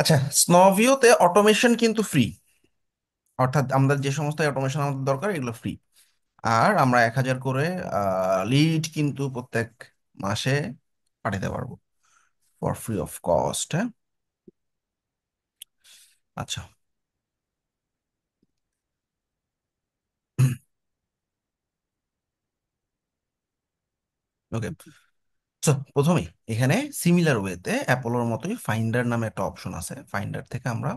আচ্ছা, স্নভিওতে অটোমেশন কিন্তু ফ্রি। অর্থাৎ আমাদের যে সমস্ত অটোমেশন আমাদের দরকার এগুলো ফ্রি। আর আমরা 1,000 করে লিড কিন্তু প্রত্যেক মাসে পাঠাতে পারবো ফর ফ্রি অফ কস্ট। হ্যাঁ, আচ্ছা। ওকে, তো প্রথমেই এখানে সিমিলার ওয়েতে অ্যাপোলোর মতোই ফাইন্ডার নামে একটা অপশন আছে। ফাইন্ডার থেকে আমরা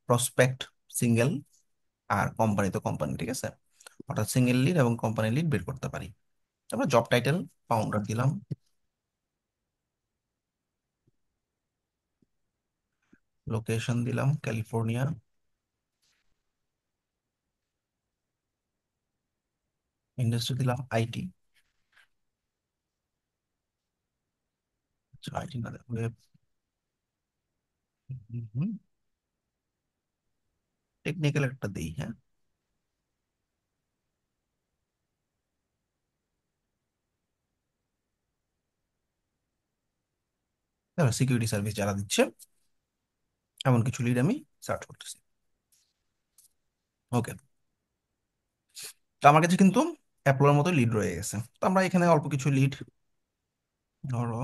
প্রসপেক্ট, সিঙ্গেল, আর কোম্পানি তো কোম্পানি, ঠিক আছে। অর্থাৎ সিঙ্গেল লিড এবং কোম্পানি লিড বের করতে পারি। তারপর জব টাইটেল ফাউন্ডার দিলাম, লোকেশন দিলাম ক্যালিফোর্নিয়া, ইন্ডাস্ট্রি দিলাম আইটি। আইটি না, ওয়েব, টেকনিক্যাল একটা দিই। হ্যাঁ, তারপর সিকিউরিটি সার্ভিস যারা দিচ্ছে এমন কিছু লিড আমি সার্চ করতেছি। ওকে, তো আমার কাছে কিন্তু অ্যাপলোর মতো লিড রয়ে গেছে। তো আমরা এখানে অল্প কিছু লিড, ধরো,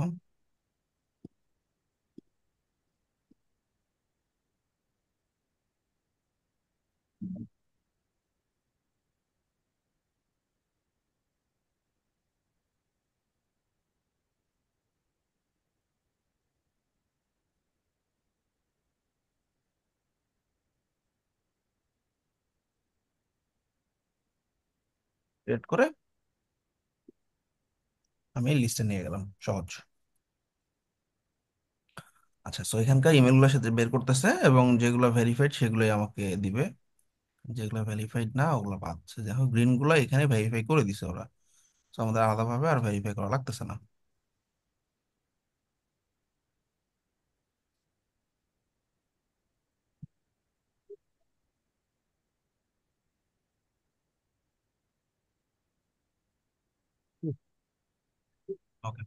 এড করে আমি লিস্টে নিয়ে গেলাম, সহজ। আচ্ছা, সো এখানকার ইমেলগুলোর সাথে বের করতেছে এবং যেগুলো ভেরিফাইড সেগুলোই আমাকে দিবে। যেগুলো ভেরিফাইড না ওগুলো পাচ্ছে। দেখো গ্রিন গুলো এখানে ভেরিফাই করে দিছে ওরা। তো আমাদের আলাদাভাবে আর ভেরিফাই করা লাগতেছে না। ওকে,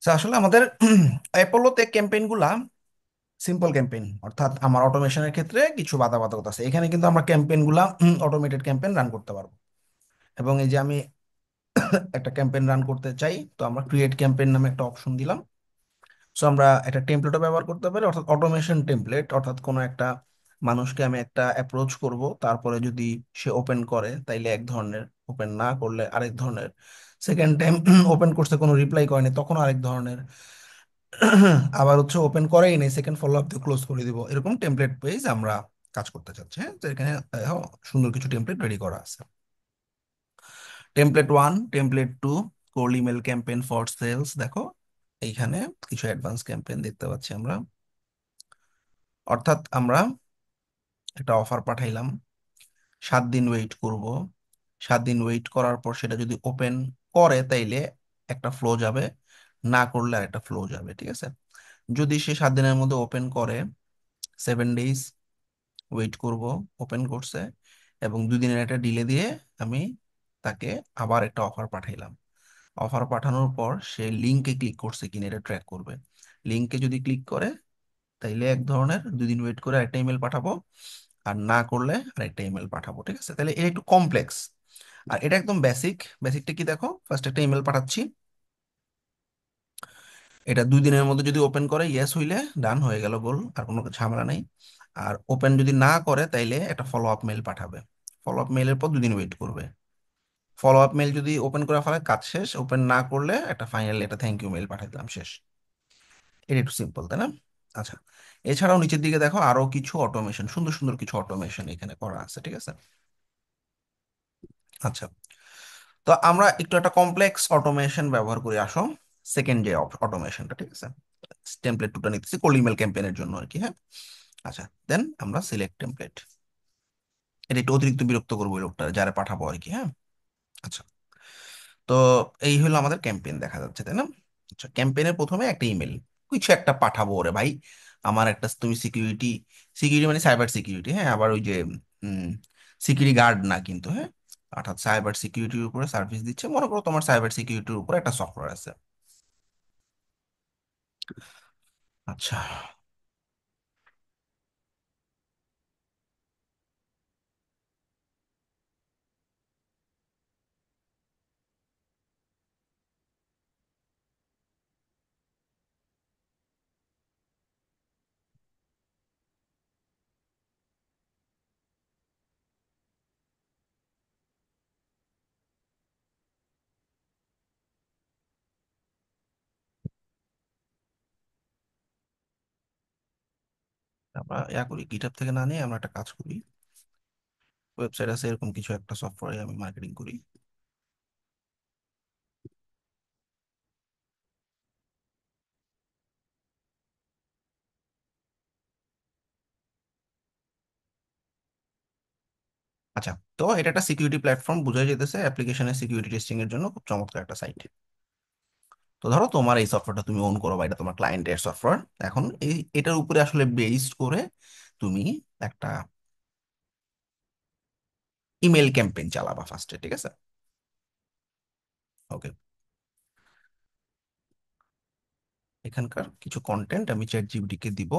আসলে আমাদের অ্যাপোলোতে ক্যাম্পেইন গুলা সিম্পল ক্যাম্পেইন, অর্থাৎ আমার অটোমেশনের ক্ষেত্রে কিছু বাধকতা আছে। এখানে কিন্তু আমরা ক্যাম্পেইন গুলা অটোমেটেড ক্যাম্পেইন রান করতে পারবো। এবং এই যে আমি একটা ক্যাম্পেইন রান করতে চাই, তো আমরা ক্রিয়েট ক্যাম্পেইন নামে একটা অপশন দিলাম। সো আমরা একটা টেমপ্লেটও ব্যবহার করতে পারি, অর্থাৎ অটোমেশন টেমপ্লেট। অর্থাৎ কোনো একটা মানুষকে আমি একটা অ্যাপ্রোচ করব, তারপরে যদি সে ওপেন করে তাইলে এক ধরনের, ওপেন না করলে আরেক ধরনের, সেকেন্ড টাইম ওপেন করতে কোনো রিপ্লাই করেনি তখন আরেক ধরনের, আবার হচ্ছে ওপেন করেই নেই সেকেন্ড ফলো আপ দিয়ে ক্লোজ করে দিব, এরকম টেমপ্লেট পেজ আমরা কাজ করতে চাচ্ছি। হ্যাঁ, তো এখানে সুন্দর কিছু টেমপ্লেট রেডি করা আছে। Template 1, template 2, cold email campaign for sales. দেখো এইখানে কিছু অ্যাডভান্স ক্যাম্পেইন দেখতে পাচ্ছি আমরা। অর্থাৎ আমরা একটা অফার পাঠাইলাম, 7 দিন ওয়েট করব। 7 দিন ওয়েট করার পর সেটা যদি ওপেন করে তাইলে একটা ফ্লো যাবে, না করলে আরেকটা ফ্লো যাবে, ঠিক আছে। যদি সে 7 দিনের মধ্যে ওপেন করে, 7 ডেজ ওয়েট করব। ওপেন করছে এবং 2 দিনের একটা ডিলে দিয়ে আমি তাকে আবার একটা অফার পাঠাইলাম। অফার পাঠানোর পর সে লিঙ্কে ক্লিক করছে কিনা এটা ট্র্যাক করবে। লিঙ্কে যদি ক্লিক করে তাইলে এক ধরনের, 2 দিন ওয়েট করে একটা ইমেল পাঠাবো, আর না করলে আরেকটা ইমেল পাঠাবো, ঠিক আছে। তাহলে এটা একটু কমপ্লেক্স, আর এটা একদম বেসিক। বেসিকটা কি দেখো, ফার্স্ট একটা ইমেল পাঠাচ্ছি, এটা 2 দিনের মধ্যে যদি ওপেন করে ইয়েস হইলে ডান হয়ে গেল, গোল, আর কোনো ঝামেলা নেই। আর ওপেন যদি না করে তাইলে একটা ফলো আপ মেল পাঠাবে। ফলো আপ মেইলের পর 2 দিন ওয়েট করবে। ফলো আপ মেল যদি ওপেন করে ফেলে কাজ শেষ, ওপেন না করলে একটা ফাইনাল একটা থ্যাংক ইউ মেল পাঠিয়ে দিলাম, শেষ। এটা একটু সিম্পল, তাই না? আচ্ছা, এছাড়াও নিচের দিকে দেখো আরো কিছু অটোমেশন, সুন্দর সুন্দর কিছু অটোমেশন এখানে করা আছে, ঠিক আছে। আচ্ছা, তো আমরা একটু একটা কমপ্লেক্স অটোমেশন ব্যবহার করে আসো। সেকেন্ড যে অটোমেশনটা, ঠিক আছে, টেমপ্লেট 2টা নিতেছি কোল্ড ইমেল ক্যাম্পেইনের জন্য আর কি। হ্যাঁ, আচ্ছা, দেন আমরা সিলেক্ট টেমপ্লেট। এটা একটু অতিরিক্ত বিরক্ত করবো ওই লোকটা যারা পাঠাবো আর কি। হ্যাঁ, আচ্ছা, তো এই হলো আমাদের ক্যাম্পেইন দেখা যাচ্ছে, তাই না? আচ্ছা, ক্যাম্পেইনের প্রথমে একটা ইমেল কিছু একটা পাঠাবো, ওরে ভাই আমার একটা, তুমি সিকিউরিটি, সিকিউরিটি মানে সাইবার সিকিউরিটি, হ্যাঁ, আবার ওই যে সিকিউরিটি গার্ড না কিন্তু, হ্যাঁ, অর্থাৎ সাইবার সিকিউরিটির উপরে সার্ভিস দিচ্ছে। মনে করো তোমার সাইবার সিকিউরিটির উপরে একটা সফটওয়্যার আছে। আচ্ছা, আমরা করি গিটহাব থেকে না নিয়ে আমরা একটা কাজ করি, ওয়েবসাইট আছে এরকম কিছু একটা সফটওয়্যারে আমি মার্কেটিং করি। আচ্ছা, তো এটা একটা সিকিউরিটি প্ল্যাটফর্ম, বোঝাই যেতেছে অ্যাপ্লিকেশনের সিকিউরিটি টেস্টিং এর জন্য খুব চমৎকার একটা সাইট। তো ধরো তোমার এই সফটওয়্যারটা তুমি ওন করো বা এটা তোমার ক্লায়েন্টের সফটওয়্যার। এখন এটার উপরে আসলে বেসড করে তুমি একটা ইমেল ক্যাম্পেইন চালাবা ফার্স্টে, ঠিক আছে? ওকে, এখানকার কিছু কন্টেন্ট আমি চ্যাট জিপিটি কে দিব।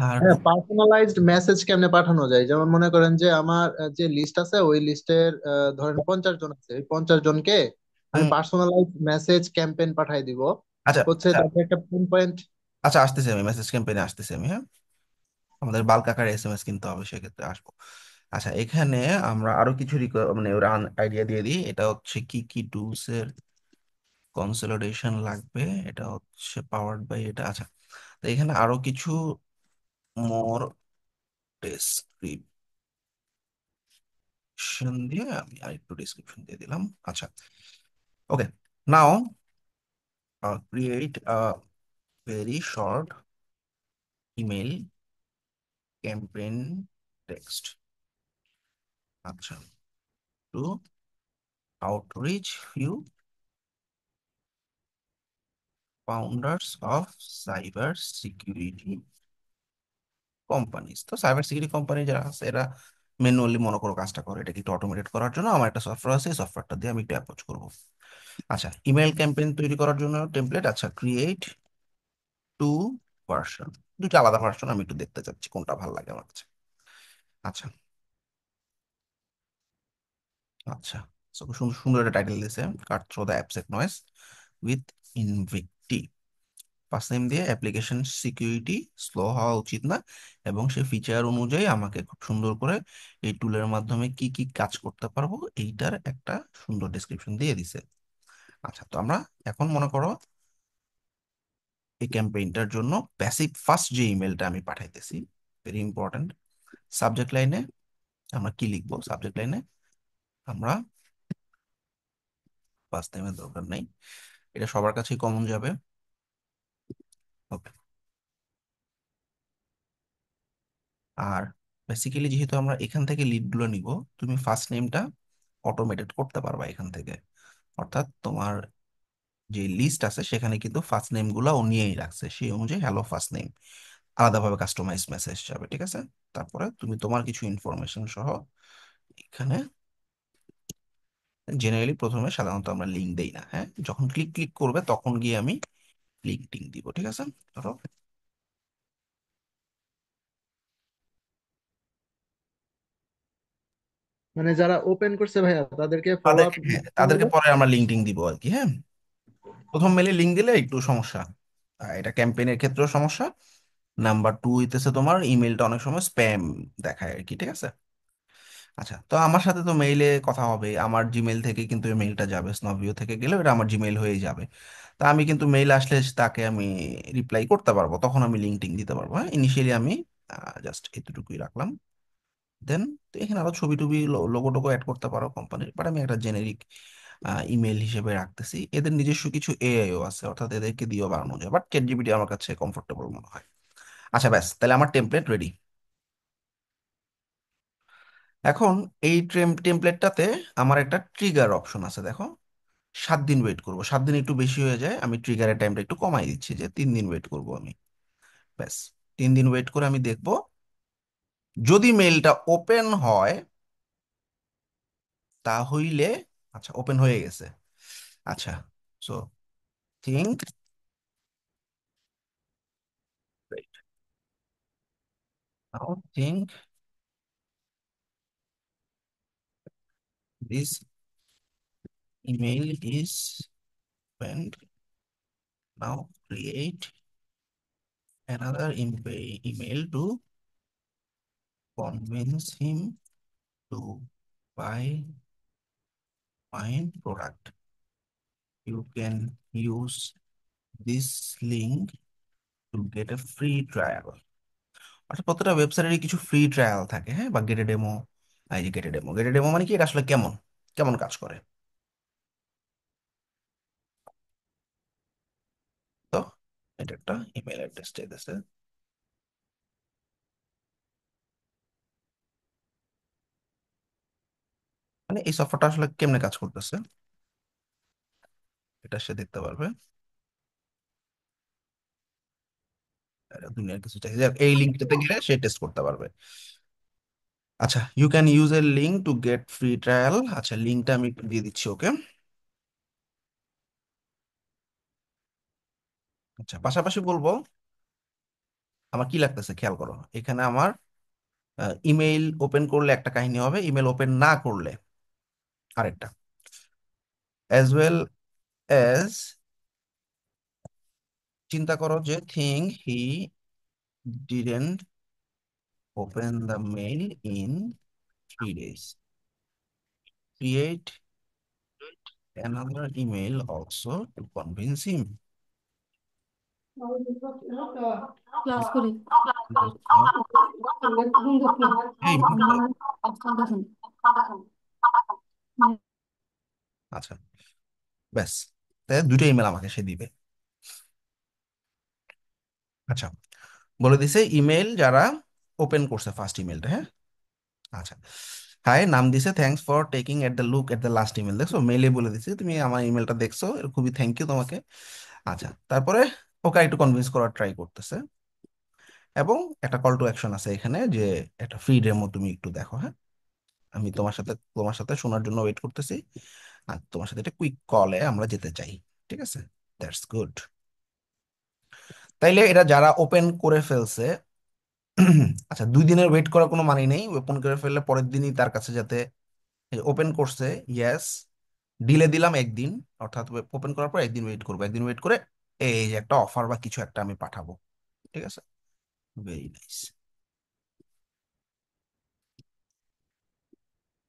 আর হ্যাঁ, পার্সোনালাইজড মেসেজ কেমনে পাঠানো যায়? যেমন মনে করেন যে আমার যে লিস্ট আছে ওই লিস্টের ধরেন 50 জন আছে, ওই 50 জনকে আমি হুম, পার্সোনালাইজ মেসেজ ক্যাম্পেইন পাঠাই দিব। আচ্ছা হচ্ছে আচ্ছা তাদের একটা পিন পয়েন্ট। আচ্ছা, আসতেছি আমি মেসেজ ক্যাম্পেইনে আসতেছি আমি, হ্যাঁ। আমাদের বাল্ক আকারে এসএমএস কিনতে হবে, সেক্ষেত্রে আসবো। আচ্ছা, এখানে আমরা আরো কিছু মানে ওরা আইডিয়া দিয়ে দিই। এটা হচ্ছে কি কি টুলস এর কনসলিডেশন লাগবে, এটা হচ্ছে পাওয়ার্ড বাই এটা। আচ্ছা, তো এখানে আরো কিছু মোর ডেসক্রিপশন দিয়ে আমি আরেকটু ডিসক্রিপশন দিয়ে দিলাম। আচ্ছা, okay, now create a very short email campaign text. আচ্ছা, to outreach few founders of cyber security companies. তো সাইবার সিকিউরিটি কোম্পানি যারা আছে এরা ম্যানুয়ালি মনে করো কাজটা করে, এটাকে একটু অটোমেটেড করার জন্য আমার একটা সফটওয়্যার আছে, এই সফটওয়্যারটা দিয়ে আমি একটু অ্যাপ্রোচ করবো। আচ্ছা, ইমেল ক্যাম্পেইন তৈরি করার জন্য টেমপ্লেট, আচ্ছা ক্রিয়েট টু ভার্সন, দুইটা আলাদা ভার্সন আমি একটু দেখতে চাচ্ছি কোনটা ভালো লাগে আমার কাছে। আচ্ছা, আচ্ছা, so খুব সুন্দর সুন্দর একটা টাইটেল দিয়েছে, cut through the AppSec noise with Invicti. First name দিয়ে অ্যাপ্লিকেশন সিকিউরিটি স্লো হওয়া উচিত না, এবং সেই ফিচার অনুযায়ী আমাকে খুব সুন্দর করে এই টুলের মাধ্যমে কি কি কাজ করতে পারবো এইটার একটা সুন্দর ডেসক্রিপশন দিয়ে দিছে। আচ্ছা, তো আমরা এখন মনে করো এই ক্যাম্পেইনটার জন্য প্যাসিভ ফার্স্ট যে ইমেলটা আমি পাঠাইতেছি, ভেরি ইম্পর্ট্যান্ট। সাবজেক্ট লাইনে আমরা কি লিখবো? সাবজেক্ট লাইনে আমরা ফার্স্ট নেমের দরকার নেই, এটা সবার কাছেই কমন যাবে। ওকে, আর বেসিক্যালি যেহেতু আমরা এখান থেকে লিডগুলো নিব, তুমি ফার্স্ট নেমটা অটোমেটেড করতে পারবা এখান থেকে। অর্থাৎ তোমার যে লিস্ট আছে সেখানে কিন্তু ফার্স্ট নেম গুলো ও নিয়েই রাখছে, সেই অনুযায়ী হ্যালো ফার্স্ট নেম আলাদাভাবে কাস্টমাইজ মেসেজ যাবে, ঠিক আছে? তারপরে তুমি তোমার কিছু ইনফরমেশন সহ এখানে, জেনারেলি প্রথমে সাধারণত আমরা লিঙ্ক দেই না, হ্যাঁ, যখন ক্লিক ক্লিক করবে তখন গিয়ে আমি লিঙ্ক টিঙ্ক দিব, ঠিক আছে? ধরো মানে যারা ওপেন করছে ভাইয়া তাদেরকে ফলো আপ তাদেরকে, হ্যাঁ, তাদেরকে পরে আমরা লিঙ্ক টিঙ্ক দিব আর কি, হ্যাঁ। প্রথম মেলে লিঙ্ক দিলে একটু সমস্যা, এটা ক্যাম্পেইনের ক্ষেত্রেও সমস্যা। নাম্বার টু হইতেছে তোমার ইমেলটা অনেক সময় স্প্যাম দেখায় আর কি, ঠিক আছে? আচ্ছা, তো আমার সাথে তো মেইলে কথা হবে, আমার জিমেইল থেকে কিন্তু এই মেইলটা যাবে, স্নবিও থেকে গেলে এটা আমার জিমেইল হয়ে যাবে। তা আমি কিন্তু মেইল আসলে তাকে আমি রিপ্লাই করতে পারবো, তখন আমি লিঙ্ক টিঙ্ক দিতে পারবো, হ্যাঁ। ইনিশিয়ালি আমি জাস্ট এতটুকুই রাখলাম। দেন এখানে আরো ছবি টবি লোগো টোগো অ্যাড করতে পারো কোম্পানির, বাট আমি একটা জেনেরিক ইমেল হিসেবে রাখতেছি। এদের নিজস্ব কিছু এআইও আছে, অর্থাৎ এদেরকে দিয়েও বানানো যায়, বাট চ্যাট জিপিটি আমার কাছে কমফোর্টেবল মনে হয়। আচ্ছা, ব্যাস, তাহলে আমার টেমপ্লেট রেডি। এখন এই টেমপ্লেটটাতে আমার একটা ট্রিগার অপশন আছে, দেখো। 7 দিন ওয়েট করব, 7 দিন একটু বেশি হয়ে যায়, আমি ট্রিগারের টাইমটা একটু কমাই দিচ্ছি, যে 3 দিন ওয়েট করব আমি। ব্যাস, 3 দিন ওয়েট করে আমি দেখব, যদি মেইলটা ওপেন হয় তাহলে, আচ্ছা ওপেন হয়ে গেছে। আচ্ছা, so think, now think this email is opened, now create another email to convince him to buy my product. You can use this link to get a free trial. অর্থাৎ প্রত্যেকটা ওয়েবসাইটেরই কিছু free trial থাকে, হ্যাঁ, বা গেটে demo. এই যে গেটে ডেমো, গেটে ডেমো মানে কি, এটা আসলে কেমন কেমন কাজ করে। তো এটা একটা ইমেল অ্যাড্রেস চাইতেছে। মানে এই সফটওয়্যারটা আসলে কেমনে কাজ করতেছে এটা সে দেখতে পারবে। এটা দুনিয়ার কিছু চাইছে, এই লিঙ্কটাতে গেলে সে টেস্ট করতে পারবে। আচ্ছা, you can use a link to get free trial. আচ্ছা, লিঙ্কটা আমি একটু দিয়ে দিচ্ছি ওকে। আচ্ছা, পাশাপাশি বলবো, আমার কি লাগতেছে খেয়াল করো, এখানে আমার ইমেইল ওপেন করলে একটা কাহিনী হবে, ইমেল ওপেন না করলে আরেকটা, অ্যাজ ওয়েল অ্যাজ, চিন্তা করো যে thing he didn't open the mail in 3 days, create another email also to convince him. Class করি। এই আচ্ছা, ব্যাস, তাই দুটো ইমেল আমাকে সে দিবে। আচ্ছা, বলে দিছে ইমেল যারা ওপেন করছে ফার্স্ট ইমেলটা, হ্যাঁ। আচ্ছা, হাই নাম দিছে, thanks for taking at the look at the last email. দেখছো, মেইলে বলে দিছে তুমি আমার ইমেলটা দেখছো, এর খুবই থ্যাংক ইউ তোমাকে। আচ্ছা, তারপরে ওকে একটু কনভিন্স করার ট্রাই করতেছে, এবং একটা কল টু অ্যাকশন আছে এখানে, যে একটা ফ্রি ডেমো তুমি একটু দেখো, হ্যাঁ। আমি তোমার সাথে শোনার জন্য ওয়েট করতেছি, আর তোমার সাথে একটা কুইক কলে আমরা যেতে চাই। ঠিক আছে, দ্যাটস গুড। তাইলে এটা যারা ওপেন করে ফেলছে, আচ্ছা 2 দিনের ওয়েট করার কোনো মানে নেই, ওপেন করে ফেললে পরের দিনই তার কাছে যাতে, ওপেন করছে, ইয়েস, ডিলে দিলাম 1 দিন, অর্থাৎ ওপেন করার পর 1 দিন ওয়েট করবো, 1 দিন ওয়েট করে এই যে একটা অফার বা কিছু একটা আমি পাঠাবো। ঠিক আছে, ভেরি নাইস।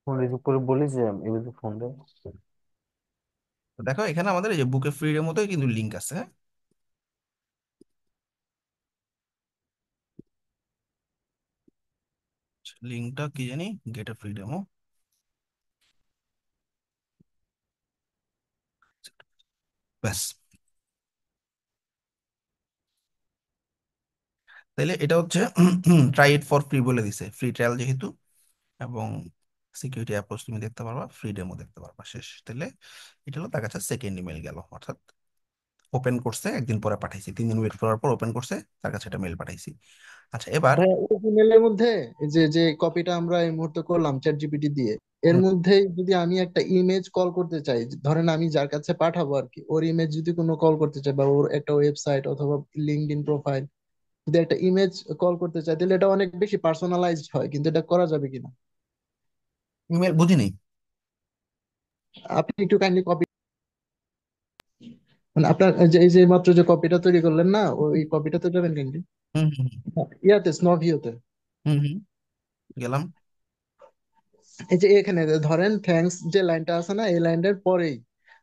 ফোন রিসিভ করে বলিস যে এবার ফোন দে। দেখো এখানে আমাদের এই যে বুকে ফ্রি এর মতোই কিন্তু লিঙ্ক আছে, হ্যাঁ। লিঙ্কটা কি জানি, গেট এ ফ্রি ডেমো। ব্যাস, তাইলে এটা হচ্ছে ট্রাই ইট ফর ফ্রি বলে দিছে, ফ্রি ট্রায়াল যেহেতু, এবং সিকিউরিটি অ্যাপ্রোচ তুমি দেখতে পারবা, ফ্রি ডেমো দেখতে পারবা, শেষ। তাহলে এটা হলো তার কাছে সেকেন্ড ইমেল গেল, অর্থাৎ ওপেন করছে, 1 দিন পরে পাঠাইছি, 3 দিন ওয়েট করার পর ওপেন করছে, তার কাছে একটা মেল পাঠাইছি। আচ্ছা, এবার ভাই ওই ইমেলের মধ্যে যে যে কপিটা আমরা এই মুহূর্তে করলাম চ্যাট জিপিটি দিয়ে, এর হুম, মধ্যে যদি আমি একটা ইমেজ কল করতে চাই, ধরেন আমি যার কাছে পাঠাবো আর কি, ওর ইমেজ যদি কোনো কল করতে চাই, বা ওর একটা ওয়েবসাইট অথবা লিঙ্কডইন প্রোফাইল, যদি একটা ইমেজ কল করতে চাই, তাহলে এটা অনেক বেশি পার্সোনালাইজড হয়, কিন্তু এটা করা যাবে কিনা? ইমেল বুঝিনি। আপনি একটু কাইন্ডলি কপি, মানে আপনার এই যে মাত্র যে কপিটা তৈরি করলেন না, ওই কপিটাতে যাবেন কাইন্ডলি, হুম হুম ইয়াতে স্নভিওতে। হুম হুম, গেলাম। এই যে এখানে যে ধরেন থ্যাঙ্কস যে লাইনটা আছে না, এই লাইনটার পরেই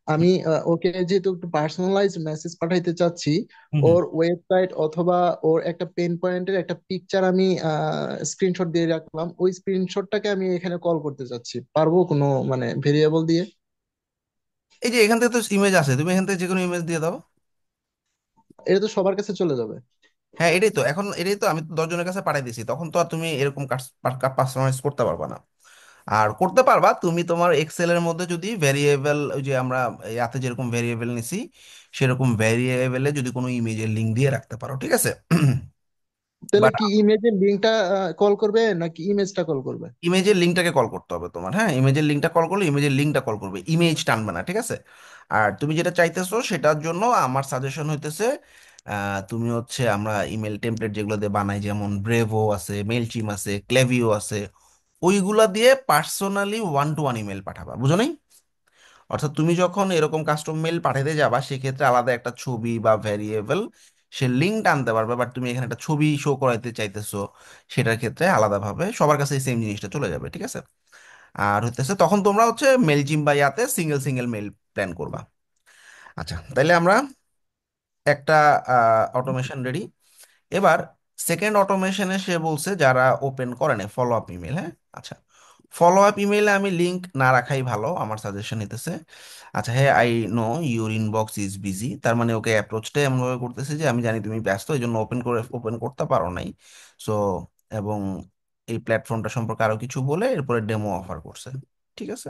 আমি ওকে যেহেতু একটু পার্সোনালাইজ মেসেজ পাঠাইতে চাচ্ছি, হুম হুম। ওর ওয়েবসাইট অথবা ওর একটা পেন পয়েন্টের একটা পিকচার আমি স্ক্রিনশট দিয়ে রাখলাম, ওই স্ক্রিনশটটাকে আমি এখানে কল করতে চাচ্ছি, পারবো কোনো মানে ভেরিয়েবল দিয়ে? এই যে এখান থেকে তো ইমেজ আছে, তুমি এখান থেকে যে কোনো ইমেজ দিয়ে দাও। এটা তো সবার কাছে চলে যাবে। হ্যাঁ, এটাই তো, এখন এটাই তো আমি তো 10 জনের কাছে পাঠাই দিছি, তখন তো আর তুমি এরকম কাস্টমাইজ করতে পারবা না। আর করতে পারবা তুমি তোমার এক্সেলের মধ্যে যদি ভেরিয়েবল, ওই যে আমরা ইয়াতে যেরকম ভেরিয়েবল নিছি সেরকম ভেরিয়েবলে যদি কোনো ইমেজের লিঙ্ক দিয়ে রাখতে পারো, ঠিক আছে। তাহলে বাট কি ইমেজের লিঙ্কটা কল করবে নাকি ইমেজটা কল করবে? ইমেজের লিঙ্কটাকে কল করতে হবে তোমার, হ্যাঁ, ইমেজের লিঙ্কটা কল করলে ইমেজের লিঙ্কটা কল করবে, ইমেজ টানবে না, ঠিক আছে। আর তুমি যেটা চাইতেছো সেটার জন্য আমার সাজেশন হইতেছে, তুমি হচ্ছে আমরা ইমেল টেমপ্লেট যেগুলো দিয়ে বানাই, যেমন ব্রেভো আছে, মেলচিম আছে, ক্লেভিও আছে, ওইগুলা দিয়ে personally one to one email পাঠাবা, বুঝো নাই? অর্থাৎ তুমি যখন এরকম কাস্টম মেল পাঠাতে যাবা সেক্ষেত্রে আলাদা একটা ছবি বা ভ্যারিয়েবল সে লিঙ্ক আনতে পারবে, বাট তুমি এখানে একটা ছবি শো করাইতে চাইতেছো, সেটার ক্ষেত্রে আলাদাভাবে সবার কাছে সেম জিনিসটা চলে যাবে, ঠিক আছে। আর হইতেছে তখন তোমরা হচ্ছে মেল জিম বা ইয়াতে সিঙ্গেল সিঙ্গেল মেল প্ল্যান করবা। আচ্ছা, তাইলে আমরা একটা অটোমেশন রেডি। এবার সেকেন্ড অটোমেশনে সে বলছে যারা ওপেন করে না ফলো আপ ইমেল, হ্যাঁ। আচ্ছা, ফলো আপ ইমেইলে আমি লিংক না রাখাই ভালো, আমার সাজেশন নিতেছে। আচ্ছা, হ্যাঁ, I know your inbox is busy, তার মানে ওকে অ্যাপ্রোচটা এমনভাবে করতেছে যে আমি জানি তুমি ব্যস্ত, এই জন্য ওপেন করতে পারো নাই। সো, এবং এই প্ল্যাটফর্মটা সম্পর্কে আরো কিছু বলে এরপরে ডেমো অফার করছে, ঠিক আছে।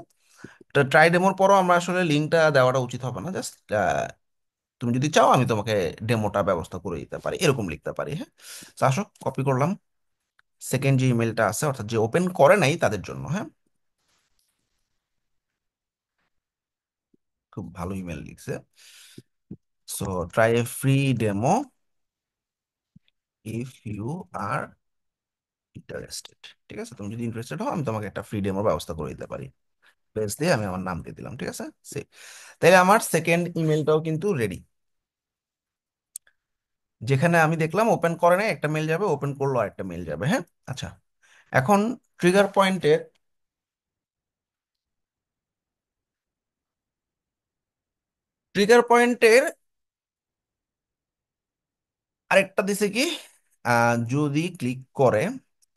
তো ট্রাই ডেমোর পরও আমরা আসলে লিঙ্কটা দেওয়াটা উচিত হবে না, জাস্ট তুমি যদি চাও আমি তোমাকে ডেমোটা ব্যবস্থা করে দিতে পারি, এরকম লিখতে পারি, হ্যাঁ। তো আসো, কপি করলাম। সেকেন্ড যে ইমেলটা আছে, অর্থাৎ যে ওপেন করে নাই তাদের জন্য, হ্যাঁ। খুব ভালো ইমেল লিখছে। So try a free demo if you are interested, ঠিক আছে। তুমি যদি ইন্টারেস্টেড হও আমি তোমাকে একটা ফ্রি ডেমোর ব্যবস্থা করে দিতে পারি। প্লেস দিয়ে আমি আমার নাম দিয়ে দিলাম, ঠিক আছে। সে, তাইলে আমার সেকেন্ড ইমেলটাও কিন্তু রেডি, যেখানে আমি দেখলাম ওপেন করে নাই একটা মেল যাবে, ওপেন করলো আরেকটা মেল যাবে, হ্যাঁ। আচ্ছা, এখন ট্রিগার পয়েন্টের ট্রিগার পয়েন্টের আরেকটা দিছে কি, যদি ক্লিক করে,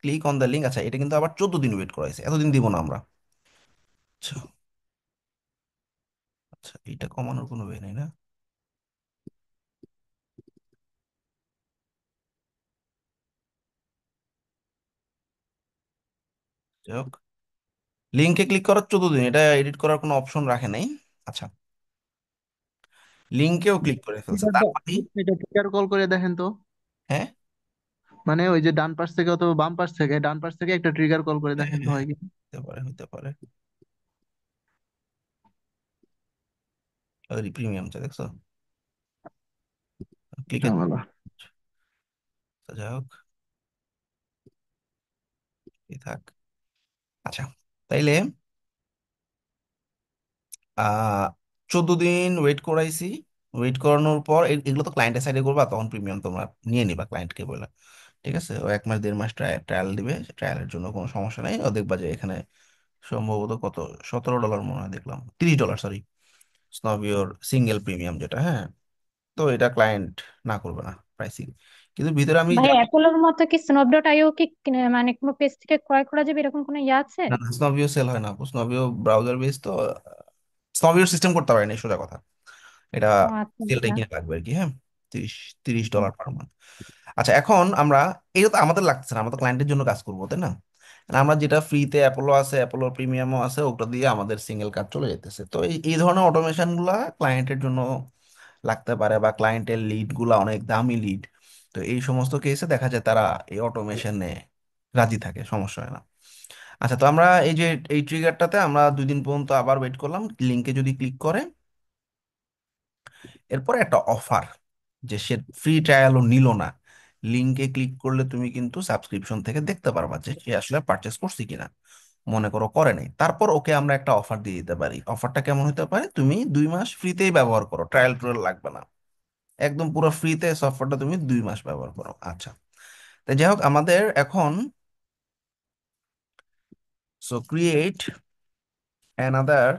ক্লিক অন দ্য লিঙ্ক, আচ্ছা এটা কিন্তু আবার 14 দিন ওয়েট করাইছে, এতদিন দিব না আমরা। আচ্ছা, আচ্ছা এটা কমানোর কোনো ওয়ে নাই না? যাই হোক, লিঙ্কে ক্লিক করার 14 দিন, এটা এডিট করার কোনো অপশন রাখে নাই। আচ্ছা, লিঙ্কেও ক্লিক করে ফেলছে, তার মানে, এটা ট্রিগার কল করে দেখেন তো। হ্যাঁ, মানে ওই যে ডান পাশ থেকে অথবা বাম পাশ থেকে, ডান পাশ থেকে একটা ট্রিগার কল করে হ্যাঁ, দেখেন তো হ্যাঁ, হয় কি। হতে পারে, হতে পারে। প্রিমিয়ামটা দেখছো, ক্লিকে, ঝামেলা। যাই হোক, এই থাক। আচ্ছা, তাইলে 14 দিন ওয়েট করাইছি। ওয়েট করানোর পর এগুলো তো ক্লায়েন্টের সাইডে করবা, তখন প্রিমিয়াম তোমরা নিয়ে নিবা ক্লায়েন্টকে বলে, ঠিক আছে। ও 1 মাস 1.5 মাস ট্রায়াল দিবে, ট্রায়ালের জন্য কোনো সমস্যা নেই। ও দেখবা যে এখানে সম্ভবত কত, $17 মনে হয় দেখলাম, $30, সরি, স্নবিওর সিঙ্গেল প্রিমিয়াম যেটা, হ্যাঁ। তো এটা ক্লায়েন্ট না করবে না প্রাইসিং, কিন্তু ভিতরে আমি ভাই অ্যাপোলোর মতো কি স্ন্যাপডট আইও কি মানে কোনো পেজ থেকে ক্রয় করা যাবে এরকম কোনো ইয়ে আছে? না, স্নবিও সেল হয় না, স্নবিও ব্রাউজার বেস তো, স্নবিও সিস্টেম করতে পারেনি, সোজা কথা। এটা ও আচ্ছা সেলটাই আচ্ছা। কিনে লাগবে আর কি, হ্যাঁ। তিরিশ $30 পার মান্থ। আচ্ছা, এখন আমরা, এটা তো আমাদের লাগছে না, আমরা তো ক্লায়েন্টের জন্য কাজ করবো, তাই না? আর আমরা যেটা ফ্রিতে অ্যাপোলো আছে, অ্যাপোলো প্রিমিয়ামও আছে, ওটা দিয়ে আমাদের সিঙ্গেল কাজ চলে যেতেছে। তো এই এই ধরনের অটোমেশন গুলা ক্লায়েন্টের জন্য লাগতে পারে, বা ক্লায়েন্টের লিড গুলা অনেক দামি লিড। তো এই সমস্ত কেসে দেখা যায় তারা এই অটোমেশনে রাজি থাকে, সমস্যা হয় না। আচ্ছা, তো আমরা এই যে এই ট্রিগারটাতে আমরা 2 দিন পর্যন্ত আবার ওয়েট করলাম, লিঙ্কে যদি ক্লিক করে, এরপরে একটা অফার, যে সে ফ্রি ট্রায়ালও নিল না, লিঙ্কে ক্লিক করলে তুমি কিন্তু সাবস্ক্রিপশন থেকে দেখতে পারবা যে সে আসলে পারচেস করছে কিনা। মনে করো করে নাই, তারপর ওকে আমরা একটা অফার দিয়ে দিতে পারি। অফারটা কেমন হতে পারে, তুমি 2 মাস ফ্রিতেই ব্যবহার করো, ট্রায়াল ট্রায়াল লাগবে না, একদম পুরো ফ্রিতে সফটওয়্যারটা তুমি 2 মাস ব্যবহার করো। আচ্ছা, তো যাই হোক, আমাদের এখন, so create another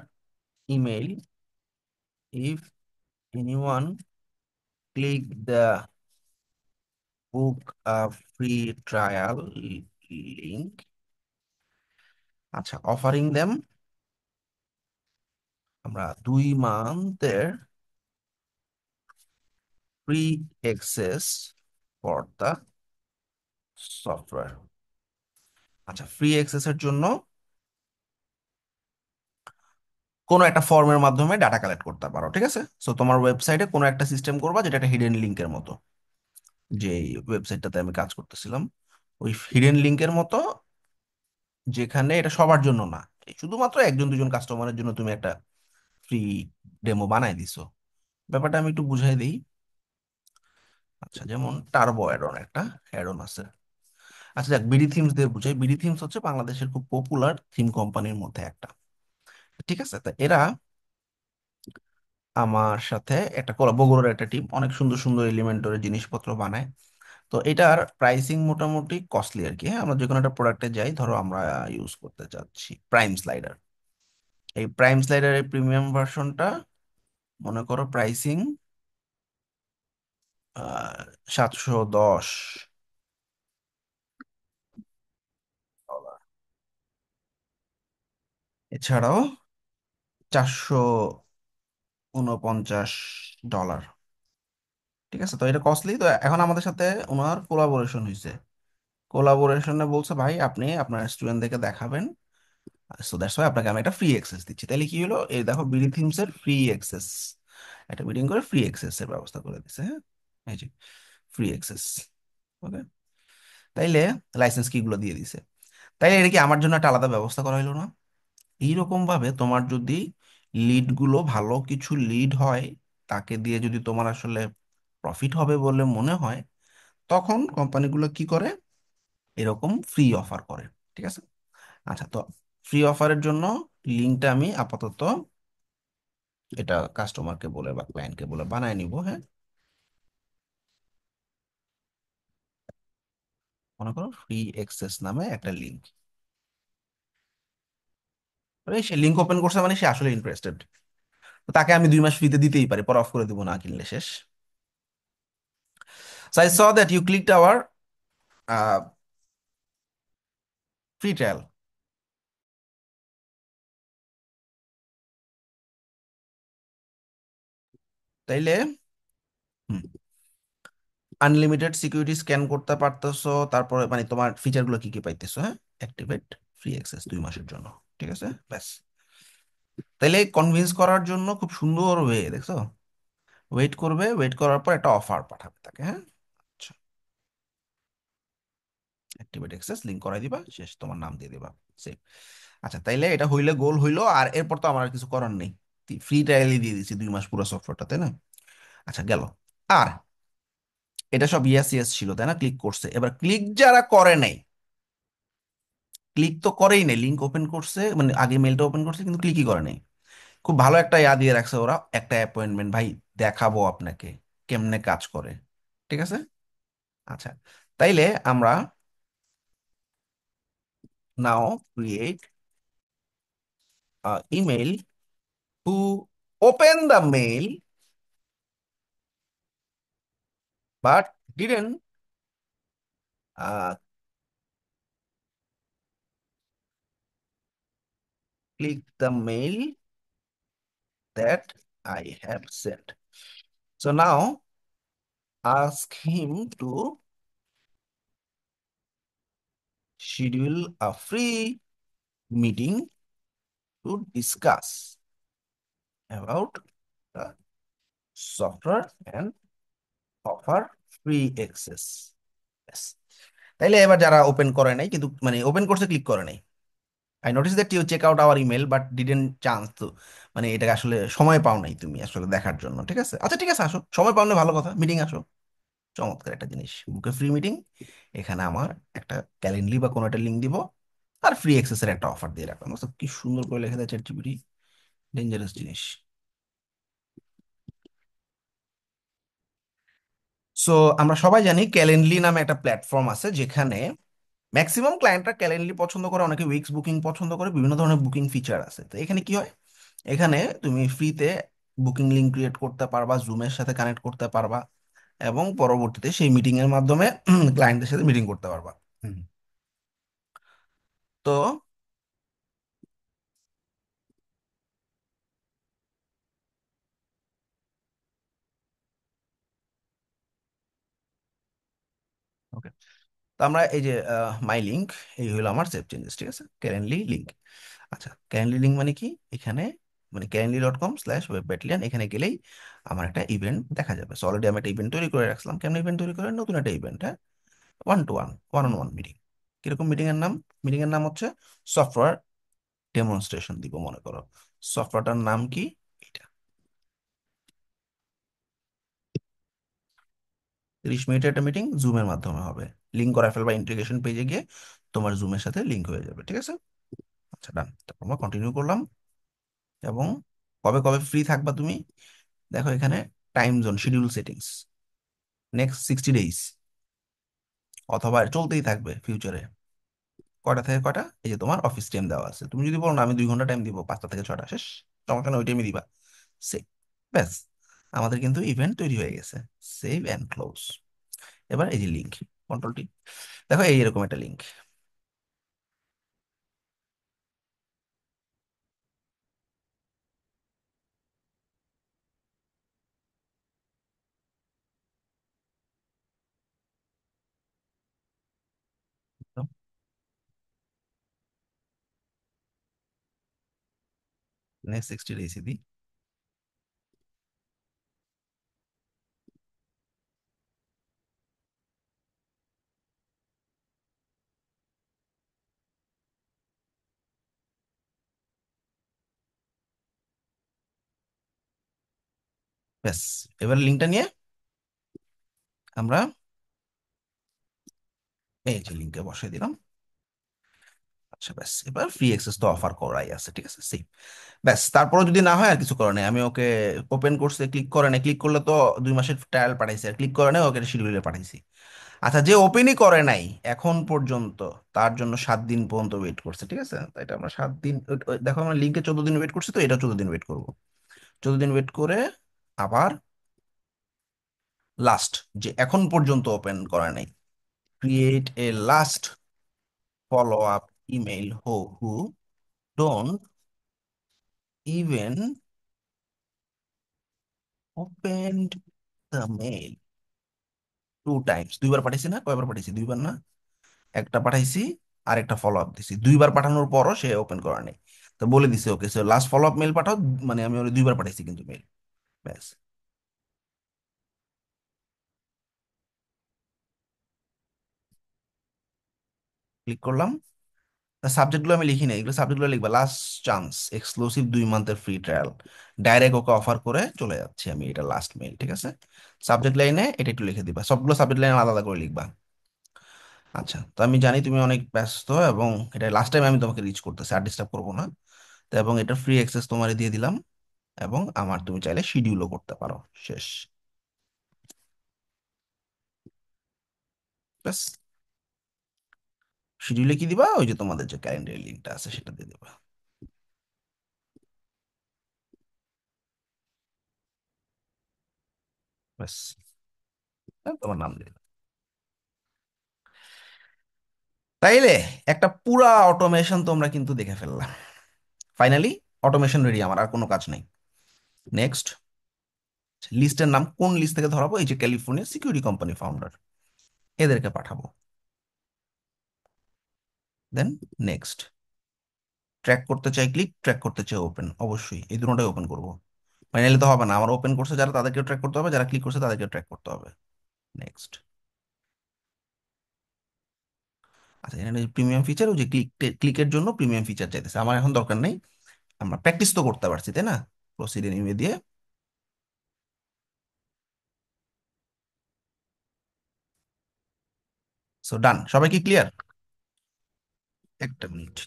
email if anyone click the book a free trial link. আচ্ছা, অফারিং দেম, আমরা 2 মান্থের free access for the software. আচ্ছা, ফ্রি অ্যাক্সেসের জন্য কোনো একটা ফর্মের মাধ্যমে ডাটা কালেক্ট করতে পারো, ঠিক আছে? সো তোমার ওয়েবসাইটে কোনো একটা সিস্টেম করবা যেটা একটা হিডেন লিঙ্কের মতো, যে ওয়েবসাইটটাতে আমি কাজ করতেছিলাম ওই হিডেন লিঙ্কের মতো, যেখানে এটা সবার জন্য না, এই শুধুমাত্র একজন দুজন কাস্টমারের জন্য তুমি একটা ফ্রি ডেমো বানাই দিছো। ব্যাপারটা আমি একটু বুঝাই দিই। আচ্ছা, যেমন টার্বো অ্যাডন একটা অ্যাডন আছে। আচ্ছা যাক, বিডি থিমস দিয়ে বুঝাই। বিডি থিমস হচ্ছে বাংলাদেশের খুব পপুলার থিম কোম্পানির মধ্যে একটা, ঠিক আছে? তা এরা আমার সাথে একটা বগুড়ার একটা টিম অনেক সুন্দর সুন্দর এলিমেন্টরের জিনিসপত্র বানায়। তো এটার প্রাইসিং মোটামুটি কস্টলি আর কি। হ্যাঁ, আমরা যে কোনো একটা প্রোডাক্টে যাই, ধরো আমরা ইউজ করতে চাচ্ছি প্রাইম স্লাইডার। এই প্রাইম স্লাইডারের প্রিমিয়াম ভার্সনটা মনে করো প্রাইসিং 710 ডলার। এছাড়াও 449 ডলার। ঠিক আছে, তো এটা কস্টলি। তো এখন আমাদের সাথে ওনার কোলাবোরেশন হয়েছে। কোলাবোরেশনে বলছে ভাই আপনি আপনার স্টুডেন্টদেরকে দেখাবেন, সো দ্যাটস ওয়াই আপনাকে আমি একটা ফ্রি অ্যাক্সেস দিচ্ছি। তাহলে কি হলো, এই দেখো বিডি থিমস এর ফ্রি অ্যাক্সেস, একটা মিটিং করে ফ্রি অ্যাক্সেস এর ব্যবস্থা করে দিছে। হ্যাঁ, এই যে ফ্রি অ্যাক্সেস। ওকে, তাইলে লাইসেন্স কি গুলো দিয়ে দিছে। তাইলে এটা কি আমার জন্য একটা আলাদা ব্যবস্থা করা হলো না? এইরকম ভাবে তোমার যদি লিড গুলো ভালো কিছু লিড হয়, তাকে দিয়ে যদি তোমার আসলে প্রফিট হবে বলে মনে হয়, তখন কোম্পানিগুলো কি করে, এরকম ফ্রি অফার করে। ঠিক আছে। আচ্ছা, তো ফ্রি অফারের জন্য লিঙ্কটা আমি আপাতত এটা কাস্টমারকে বলে বা ক্লায়েন্টকে বলে বানায় নিব। হ্যাঁ, মনে করো ফ্রি এক্সেস নামে একটা লিঙ্ক। সে লিঙ্ক ওপেন করছে মানে সে আসলে ইন্টারেস্টেড। তাকে আমি 2 মাস ফ্রিতে দিতেই পারি, পরে অফ করে দিব না কিনলে শেষ। So I saw that you clicked our free trial. তাইলে আনলিমিটেড সিকিউরিটি স্ক্যান করতে পারতেছো, তারপরে মানে তোমার ফিচার গুলো কি কি পাইতেছো। হ্যাঁ, অ্যাক্টিভেট ফ্রি অ্যাক্সেস 2 মাসের জন্য। ঠিক আছে, ব্যাস। তাইলে কনভিন্স করার জন্য খুব সুন্দর ওয়ে, দেখছো? ওয়েট করবে, ওয়েট করার পর একটা অফার পাঠাবে তাকে। হ্যাঁ, আচ্ছা, অ্যাক্টিভেট অ্যাক্সেস লিঙ্ক করাই দিবা, শেষ, তোমার নাম দিয়ে দিবা, সেভ। আচ্ছা, তাইলে এটা হইলে গোল হইলো, আর এরপর তো আমার আর কিছু করার নেই। ফ্রি ট্রায়ালই দিয়ে দিছি 2 মাস পুরো সফটওয়্যারটা, তাই না? আচ্ছা, গেল। আর এটা সব ইয়েস ইয়েস ছিল, তাই না? ক্লিক করছে। এবার ক্লিক যারা করে নাই, ক্লিক তো করেই নাই, লিঙ্ক ওপেন করছে মানে আগে মেলটা ওপেন করছে কিন্তু ক্লিকই করে নাই, খুব ভালো একটা ইয়া দিয়ে রাখছে ওরা, একটা অ্যাপয়েন্টমেন্ট ভাই, দেখাবো আপনাকে কেমনে কাজ করে। ঠিক আছে। আচ্ছা, তাইলে আমরা now create email to open the mail but didn't click the mail that I have sent. So now ask him to schedule a free meeting to discuss about the software and offer free access. Yes. তাইলে এবার যারা open করে নাই কিন্তু মানে open করছে click করে নাই, I notice that you check out our email but didn't chance তো, মানে এটা আসলে সময় পাও নাই তুমি আসলে দেখার জন্য। ঠিক আছে, আচ্ছা ঠিক আছে, আসো, সময় পাও না ভালো কথা, মিটিং আসো। চমৎকার একটা জিনিস, বুকে ফ্রি মিটিং। এখানে আমার একটা ক্যালেন্ডলি বা কোনো একটা লিঙ্ক দিব, আর ফ্রি অ্যাক্সেসের একটা অফার দিয়ে রাখলাম। বুঝছো কি সুন্দর করে লেখা দেয় চ্যাট জিপিটি, ডেঞ্জারাস জিনিস। সো আমরা সবাই জানি ক্যালেন্ডলি নামে একটা প্ল্যাটফর্ম আছে, যেখানে ম্যাক্সিমাম ক্লায়েন্টরা ক্যালেন্ডলি পছন্দ করে, অনেকে উইক্স বুকিং পছন্দ করে, বিভিন্ন ধরনের বুকিং ফিচার আছে। তো এখানে কি হয়, এখানে তুমি ফ্রিতে বুকিং লিঙ্ক ক্রিয়েট করতে পারবা, জুমের সাথে কানেক্ট করতে পারবা, এবং পরবর্তীতে সেই মিটিং এর মাধ্যমে ক্লায়েন্টদের সাথে মিটিং করতে পারবা। হুম। তো ওকে, তো আমরা এই যে মাই লিঙ্ক, এই হলো আমার সেভ চেঞ্জেস। ঠিক আছে, ক্যালেন্ডলি লিঙ্ক। আচ্ছা, ক্যালেন্ডলি লিঙ্ক মানে কি, এখানে মানে calendly.com/web battalion, এখানে গেলেই আমার একটা ইভেন্ট দেখা যাবে। সো অলরেডি আমি একটা ইভেন্ট তৈরি করে রাখলাম। কেমন ইভেন্ট তৈরি করে? নতুন একটা ইভেন্ট, হ্যাঁ, one to one, one on one meeting. কিরকম মিটিং এর নাম? মিটিং এর নাম হচ্ছে সফটওয়্যার ডেমনস্ট্রেশন দিব মনে করো। সফটওয়্যারটার নাম কি? এটা 30 মিনিটের একটা মিটিং জুমের মাধ্যমে হবে। লিঙ্ক করা ফেলবা ইন্টিগ্রেশন পেজে গিয়ে, তোমার জুমের সাথে লিঙ্ক হয়ে যাবে, ঠিক আছে? আচ্ছা, ডান। তারপর আমরা কন্টিনিউ করলাম। এবং কবে কবে ফ্রি থাকবা তুমি? দেখো এখানে time zone, schedule settings, next 60 days, অথবা চলতেই থাকবে ফিউচারে। কয়টা থেকে কয়টা? এই যে তোমার অফিস টাইম দেওয়া আছে। তুমি যদি বলো না আমি 2 ঘন্টা টাইম দিব, 5টা থেকে 6টা, শেষ, সমস্যা নেই, ওই টাইমে দিবা। সে ব্যাস, আমাদের কিন্তু ইভেন্ট তৈরি হয়ে গেছে। Save and close. এবার এই যে লিঙ্ক, কন্ট্রোল টি, দেখো এই এরকম একটা লিঙ্ক। নেক্সট 60 ডেজ দিই। ব্যাস, এবার লিঙ্কটা নিয়ে আমরা এই যে লিঙ্কে বসাই দিলাম। আচ্ছা ব্যাস, এবার ফ্রি অ্যাক্সেস তো অফার করাই আছে, ঠিক আছে, সেভ। ব্যাস, তারপরে যদি না হয় আর কিছু করার নেই। আমি ওকে ওপেন করছে, ক্লিক করে নাই, ক্লিক করলে তো 2 মাসের ট্রায়াল পাঠাইছি, আর ক্লিক করে নাই, ওকে শিডিউলে পাঠাইছি। আচ্ছা, যে ওপেনই করে নাই এখন পর্যন্ত, তার জন্য 7 দিন পর্যন্ত ওয়েট করছে, ঠিক আছে? তো এটা আমরা 7 দিন, দেখো আমরা লিঙ্কে 14 দিন ওয়েট করছি, তো এটা 14 দিন ওয়েট করবো। 14 দিন ওয়েট করে আবার লাস্ট, যে এখন পর্যন্ত ওপেন করা নাই, create a last follow up email who don't even opened the mail 2 times. 2বার পাঠাইছি না? কয়বার পাঠাইছি? 2বার না? একটা পাঠাইছি, আর একটা ফলো আপ দিছি। 2বার পাঠানোর পরও সে ওপেন করা নেই। তো বলে দিছে ওকে সে লাস্ট ফলো আপ মেল পাঠাও, মানে আমি ওরে 2বার পাঠাইছি কিন্তু মেল। ব্যাস, ক্লিক করলাম। সাবজেক্টগুলো আমি লিখি না, এগুলো সাবজেক্টগুলো লিখবা, লাস্ট চান্স, এক্সক্লুসিভ 2 মান্থের free trial, direct okay offer করে চলে যাচ্ছি আমি, এটা লাস্ট মেল, ঠিক আছে? সাবজেক্ট লাইনে এটা একটু লিখে দিবা, সবগুলো সাবজেক্ট লাইনে আলাদা আলাদা করে লিখবা। আচ্ছা, তো আমি জানি তুমি অনেক ব্যস্ত, এবং এটা লাস্ট টাইম আমি তোমাকে রিচ করতেছি, আর ডিস্টার্ব করবো না। তো এবং এটা ফ্রি অ্যাক্সেস তোমার দিয়ে দিলাম, এবং আমার তুমি চাইলে শিডিউলও করতে পারো। শেষ। ব্যাস, শিডিউলে কি দিবা? ওই যে তোমাদের যে ক্যালেন্ডার লিঙ্কটা আছে সেটা দিয়ে দিবা। ব্যাস, তোমার নাম দিয়ে দিবা। তাইলে একটা পুরা অটোমেশন তোমরা কিন্তু দেখে ফেললা। ফাইনালি অটোমেশন রেডি, আমার আর কোনো কাজ নেই। নেক্সট, লিস্টের নাম কোন লিস্ট থেকে ধরাবো? এই যে ক্যালিফোর্নিয়া সিকিউরিটি কোম্পানি ফাউন্ডার, এদেরকে পাঠাবো। দেন নেক্সট, ট্র্যাক করতে চাই ক্লিক, ট্র্যাক করতে চাই ওপেন, অবশ্যই এই দুটোটাই ওপেন করব। ফাইনালি তো হবে না, আমার ওপেন করছে যারা তাদেরকে ট্র্যাক করতে হবে, যারা ক্লিক করছে তাদেরকে ট্র্যাক করতে হবে। নেক্সট। আচ্ছা, এখানে প্রিমিয়াম ফিচার, ওই যে ক্লিকের জন্য প্রিমিয়াম ফিচার চাইতেছে, আমার এখন দরকার নেই। আমরা প্র্যাকটিস তো করতে পারছি, তাই না? প্রসিড এনিওয়ে দিয়ে। সো ডান, সবাই কি ক্লিয়ার? একটা মিনিট।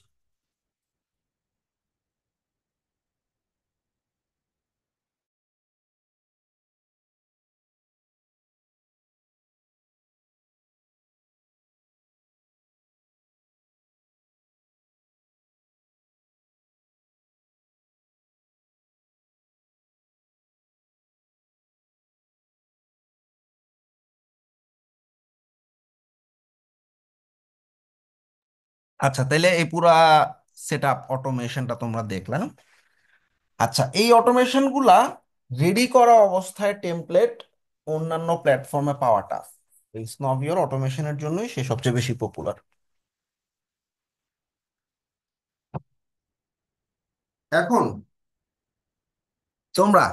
আচ্ছা, তাইলে এই পুরা সেট আপ অটোমেশনটা তোমরা দেখলাম। আচ্ছা, এই অটোমেশন গুলা রেডি করা অবস্থায় টেমপ্লেট অন্যান্য প্ল্যাটফর্মে পাওয়াটা, এই স্নভিওর অটোমেশনের জন্যই সে সবচেয়ে বেশি পপুলার। এখন তোমরা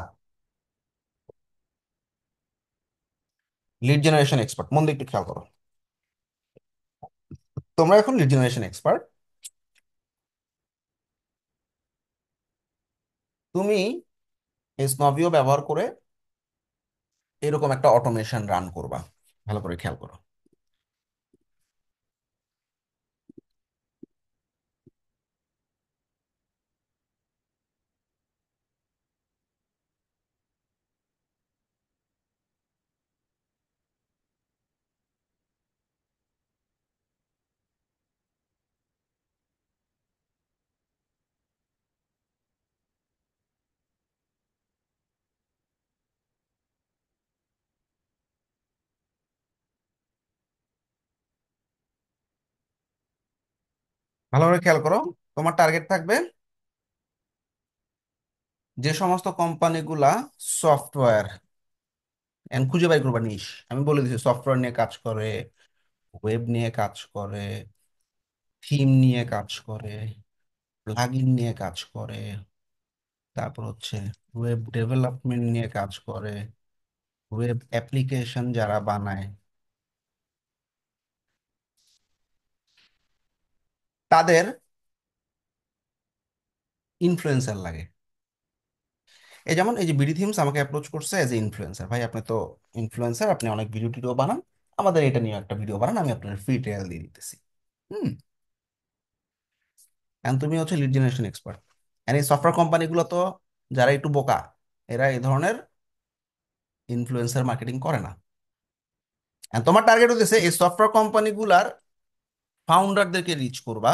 লিড জেনারেশন এক্সপার্ট, মন দিয়ে একটু খেয়াল করো। তোমরা এখন লিড জেনারেশন এক্সপার্ট। তুমি স্নভিও ব্যবহার করে এরকম একটা অটোমেশন রান করবা। ভালো করে খেয়াল করো। ভালো করে খেয়াল করো। তোমার টার্গেট থাকবে যে সমস্ত কোম্পানিগুলা সফটওয়্যার, এন্ড খুঁজে বাই করবা নিশ। আমি বলে দিচ্ছি, সফটওয়্যার নিয়ে কাজ করে, ওয়েব নিয়ে কাজ করে, থিম নিয়ে কাজ করে, প্লাগইন নিয়ে কাজ করে, তারপর হচ্ছে ওয়েব ডেভেলপমেন্ট নিয়ে কাজ করে, ওয়েব অ্যাপ্লিকেশন যারা বানায় তাদের ইনফ্লুয়েন্সার লাগে। এই যেমন এই যে বিডি থিমস আমাকে অ্যাপ্রোচ করছে এজ এ ইনফ্লুয়েন্সার, ভাই আপনি তো ইনফ্লুয়েন্সার, আপনি অনেক ভিডিও টিডিও বানান, আমাদের এটা নিয়ে একটা ভিডিও বানান, আমি আপনার ফ্রি ট্রায়াল দিয়ে দিতেছি। হুম। এখন তুমি হচ্ছে লিড জেনারেশন এক্সপার্ট। এন্ড এই সফটওয়্যার কোম্পানিগুলো তো যারা একটু বোকা, এরা এই ধরনের ইনফ্লুয়েন্সার মার্কেটিং করে না। And তোমার টার্গেট হচ্ছে এই সফটওয়্যার কোম্পানিগুলার ফাউন্ডারদেরকে রিচ করবা।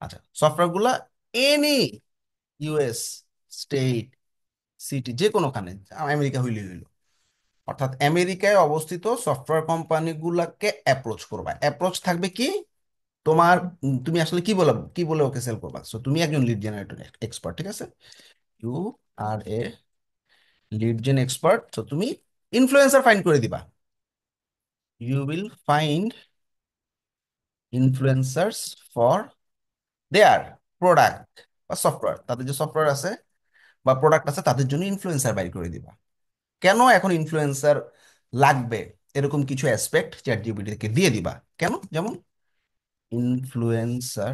আচ্ছা, সফটওয়্যার গুলা এনি ইউএস স্টেট সিটি যে কোনোখানে, আমেরিকা হইলে হইলো, অর্থাৎ আমেরিকায় অবস্থিত সফটওয়্যার কোম্পানিগুলাকে অ্যাপ্রোচ করবা। অ্যাপ্রোচ থাকবে কি তোমার, তুমি আসলে কি বলে ওকে সেল করবা। সো তুমি একজন লিড জেনারেটর এক্সপার্ট, ঠিক আছে? You are a lead gen expert. তো তুমি ইনফ্লুয়েন্সার ফাইন্ড করে দিবা। You will find influencers for their product বা সফটওয়্যার। তাদের যে সফটওয়্যার আছে বা প্রোডাক্ট আছে তাদের জন্য ইনফ্লুয়েন্সার বাইর করে দিবা। কেন এখন ইনফ্লুয়েন্সার লাগবে, এরকম কিছু অ্যাসপেক্ট চ্যাট জিপিটিকে দিয়ে দিবা। কেন? যেমন influencer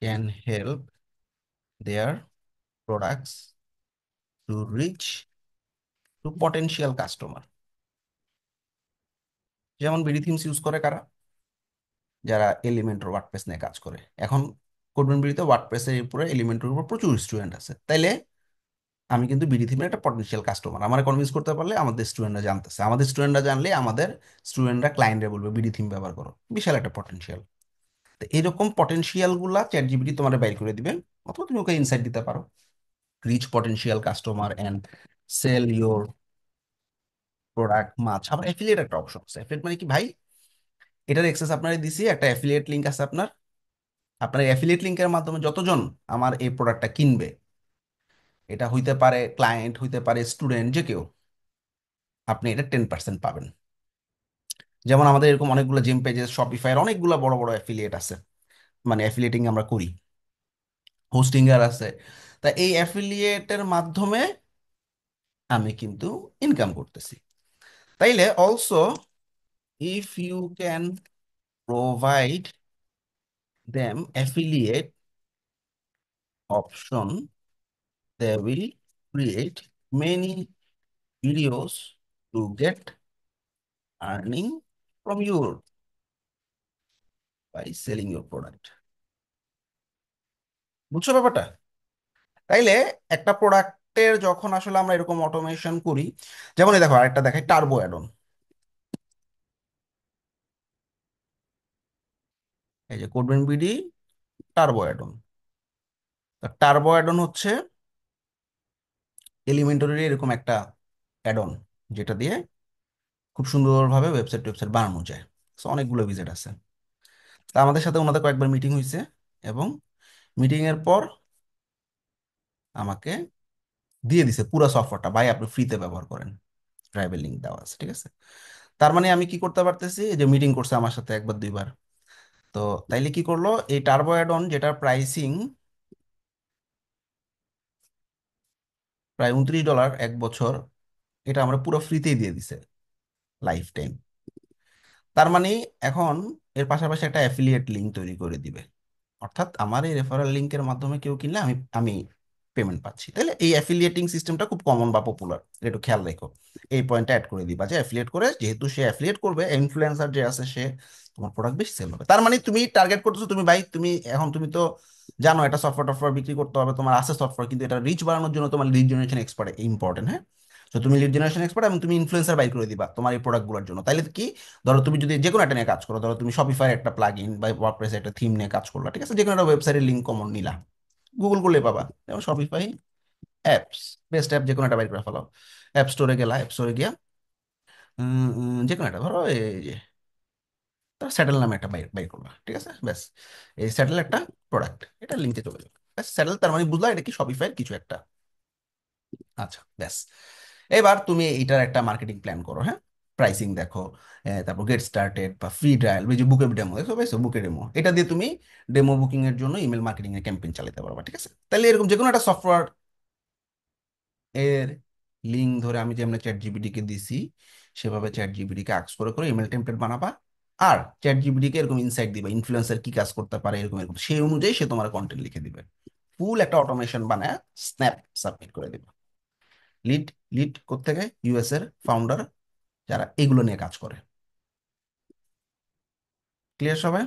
can help there products to reach two potential customer. যেমন বিডি থিমস ইউজ করে কারা? যারা এলিমেন্টর ওয়ার্ডপ্রেস নিয়ে কাজ করে। এখন কোডবিন বিডিতে ওয়ার্ডপ্রেসের উপরে এলিমেন্টের উপর প্রচুর স্টুডেন্ট আছে, তাইলে আমি কিন্তু বিডি থিমের একটা পটেনশিয়াল কাস্টমার। আমার কনভিন্স করতে পারলে আমাদের স্টুডেন্টরা জানতেছে, আমাদের স্টুডেন্টরা জানলে আমাদের স্টুডেন্টরা ক্লায়েন্টরা বলবে বিডি থিম ব্যবহার করো। বিশাল একটা পটেনশিয়াল। তো এইরকম পটেনশিয়াল গুলা চ্যাট জিপিটি তোমার বাইর করে দিবে, অথবা তুমি ওকে ইনসাইট দিতে পারো। Reach potential customer and sell your product মাছ। আবার অ্যাফিলিয়েট একটা অপশন আছে। অ্যাফিলিয়েট মানে কি ভাই? এটার এক্সেস আপনার দিছি, একটা অ্যাফিলিয়েট লিঙ্ক আছে আপনার। আপনার অ্যাফিলিয়েট লিঙ্কের মাধ্যমে যতজন আমার এই প্রোডাক্টটা কিনবে, এটা হইতে পারে ক্লায়েন্ট, হইতে পারে স্টুডেন্ট, যে কেউ, আপনি এটা 10% পাবেন। যেমন আমাদের এরকম অনেকগুলো জিম পেজেস, শপিফাইয়ের অনেকগুলো বড় বড় অ্যাফিলিয়েট আছে, মানে অ্যাফিলিয়েটিং আমরা করি, হোস্টিং এর আছে। তা এই অ্যাফিলিয়েটের মাধ্যমে আমি কিন্তু ইনকাম করতেছি। তাইলে also if you can provide them affiliate option, they will create many videos to get earning from your by selling your product. বুঝছো ব্যাপারটা? তাইলে একটা প্রোডাক্টের যখন আসলে আমরা এরকম অটোমেশন করি, যেমন এই দেখো আরেকটা দেখাই, টার্বো অ্যাডন। এই যে Codeben BD turbo addon. Turbo addon হচ্ছে এলিমেন্টরির এরকম একটা অ্যাডন, যেটা দিয়ে খুব সুন্দরভাবে ওয়েবসাইট বানানো যায়। So, অনেকগুলো ভিজিট আছে। তা আমাদের সাথে ওনাদের কয়েকবার মিটিং হয়েছে, এবং মিটিং এর পর আমাকে দিয়ে দিছে পুরো সফটওয়্যারটা, ভাই আপনি ফ্রিতে ব্যবহার করেন, ড্রাইভের লিঙ্ক দেওয়া আছে, ঠিক আছে? তার মানে আমি কি করতে পারতেছি, এই যে মিটিং করছে আমার সাথে একবার দুইবার, তো তাইলে কি করলো, এই টার্বো অ্যাড অন যেটার প্রাইসিং প্রায় $29 1 বছর, এটা আমরা পুরো ফ্রিতেই দিয়ে দিছে লাইফ টাইম। তার মানে এখন এর পাশাপাশি একটা অ্যাফিলিয়েট লিঙ্ক তৈরি করে দিবে, অর্থাৎ আমার এই রেফারেল লিঙ্কের মাধ্যমে কেউ কিনলে আমি আমি পেমেন্ট পাচ্ছি। তাহলে এই অ্যাফিলিয়েটিং সিস্টেমটা খুব কমন বা পপুলার, একটু খেয়াল রেখো। এই পয়েন্টটা অ্যাড করে দিবা যে অ্যাফিলিয়েট করে, যেহেতু সে অ্যাফিলিয়েট করবে, ইনফ্লুয়েন্সার যে আছে সে তোমার প্রোডাক্ট বেশি সেল হবে। তার মানে তুমি টার্গেট করতেছো, তুমি ভাই তুমি এখন তুমি তো জানো এটা সফটওয়্যার টফটওয়্যার বিক্রি করতে হবে, তোমার আছে সফটওয়্যার, কিন্তু এটা রিচ বাড়ানোর জন্য তোমার লিড জেনারেশন এক্সপার্ট ইম্পর্টেন্ট। হ্যাঁ, তো তুমি লিড জেনারেশন এক্সপার্ট এবং তুমি ইনফ্লুয়েন্সার বাই করে দিবা তোমার এই প্রোডাক্টগুলোর জন্য। তাইলে কি, ধরো তুমি যদি যে কোনো একটা নিয়ে কাজ করো, ধরো তুমি শপিফাই একটা প্লাগ ইন বা ওয়ার্ডপ্রেসের একটা থিম নিয়ে কাজ করলা, ঠিক আছে, যে কোনো একটা ওয়েবসাইটের লিঙ্ক কমন নিলা, গুগল করলে পাবা, যেমন শপিফাই অ্যাপস, বেস্ট অ্যাপ যে কোনো একটা বাইর করে ফেলো, অ্যাপ স্টোরে গেলা, অ্যাপ স্টোরে গিয়া যে কোনো একটা ধরো এই যে স্যাটেল নামে একটা বাইর বাইর করবা, ঠিক আছে, ব্যাস। এই স্যাটেল একটা প্রোডাক্ট, এটা লিঙ্কে চলে যাবে, ব্যাস। স্যাটেল তার মানে বুঝলা এটা কি শপিফাইয়ের কিছু একটা। আচ্ছা, ব্যাস। এবার তুমি এইটার একটা মার্কেটিং প্ল্যান করো। হ্যাঁ, প্রাইসিং দেখো, তারপর গেট স্টার্টেড বা ফ্রি ট্রায়াল, যে বুকে ডেমো দেখো, পাইছো বুকে ডেমো, এটা দিয়ে তুমি ডেমো বুকিং এর জন্য ইমেল মার্কেটিং এর ক্যাম্পেইন চালাতে পারবা, ঠিক আছে। তাহলে এরকম যে কোনো একটা সফটওয়্যার এর লিঙ্ক ধরে আমি যেমন চ্যাট জিপিটি কে দিছি, সেভাবে চ্যাট জিপিটি কে আক্স করে করে ইমেল টেমপ্লেট বানাবা, আর চ্যাট জিপিটি কে এরকম ইনসাইট দিবা ইনফ্লুয়েন্সার কি কাজ করতে পারে, এরকম এরকম সেই অনুযায়ী সে তোমার কন্টেন্ট লিখে দিবে, ফুল একটা অটোমেশন বানায় স্ন্যাপ সাবমিট করে দিবা। লিড লিড কোত্থেকে, ইউএস এর ফাউন্ডার যারা এগুলো নিয়ে কাজ করে। ক্লিয়ার সবাই?